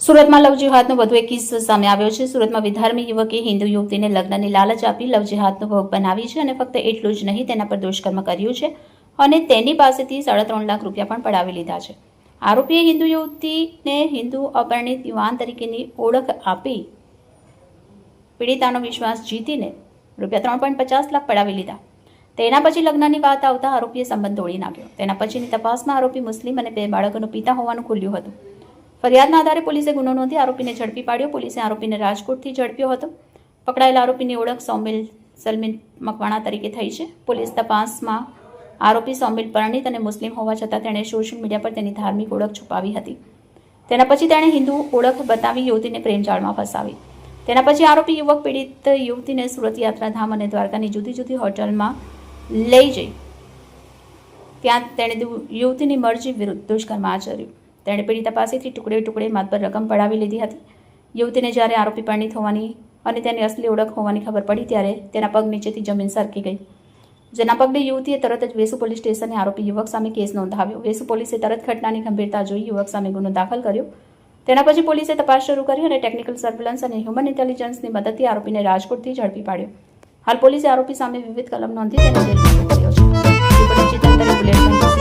સુરતમાં લવ જેહાદનો વધુ એક કિસ્સો સામે આવ્યો છે. સુરતમાં વિધર્મી યુવકે હિન્દુ યુવતીને લગ્નની લાલચ આપી લવ જેહાદનો ભોગ બનાવી છે અને ફક્ત એટલું જ નહીં, તેના પર દુષ્કર્મ કર્યું છે અને તેની પાસેથી 3.5 લાખ રૂપિયા પણ પડાવી લીધા છે. આરોપીએ હિન્દુ યુવતીને હિન્દુ અપરિણીત યુવાન તરીકેની ઓળખ આપી પીડિતાનો વિશ્વાસ જીતીને ₹3.50 લાખ પડાવી લીધા. તેના પછી લગ્નની વાત આવતા આરોપીએ સંબંધ તોડી નાખ્યો. તેના પછીની તપાસમાં આરોપી મુસ્લિમ અને 2 બાળકોનો પિતા હોવાનું ખુલ્યું હતું. ફરિયાદના આધારે પોલીસે ગુનો નોંધી આરોપીને ઝડપી પાડ્યો. પોલીસે આરોપીને રાજકોટથી ઝડપ્યો હતો. પકડાયેલા આરોપીની ઓળખ સલમીન મકવાણા તરીકે થઈ છે. પોલીસ તપાસમાં આરોપી સૌમિલ પરણિત અને મુસ્લિમ હોવા છતાં તેણે સોશિયલ મીડિયા પર તેની ધાર્મિક ઓળખ છુપાવી હતી. તેના પછી તેણે હિન્દુ ઓળખ બતાવી યુવતીને પ્રેમજાળમાં ફસાવી. તેના પછી આરોપી યુવક પીડિત યુવતીને સુરત યાત્રાધામ અને દ્વારકાની જુદી જુદી હોટલમાં લઈ જઈ ત્યાં તેણે યુવતીની મરજી વિરુદ્ધ દુષ્કર્મ આચર્યું. તેણે પીડિતા પાસેથી ટુકડે માતબર રકમ પડાવી લીધી હતી. યુવતીને જ્યારે આરોપી પરણિત હોવાની અને તેની અસલી ઓળખ હોવાની ખબર પડી ત્યારે તેના પગ નીચેથી જમીન સરકી ગઈ, જેના પગલે યુવતીએ તરત જ વેસુ પોલીસ સ્ટેશને આરોપી યુવક સામે કેસ નોંધાવ્યો. વેસુ પોલીસે તરત ઘટનાની ગંભીરતા જોઈ યુવક સામે ગુનો દાખલ કર્યો. તેના પછી પોલીસે તપાસ શરૂ કરી અને ટેકનિકલ સર્વેલન્સ અને હ્યુમન ઇન્ટેલિજન્સની મદદથી આરોપીને રાજકોટથી ઝડપી પાડ્યો. હાલ પોલીસે આરોપી સામે વિવિધ કલમ નોંધી તેને જેલમાં કર્યો છે.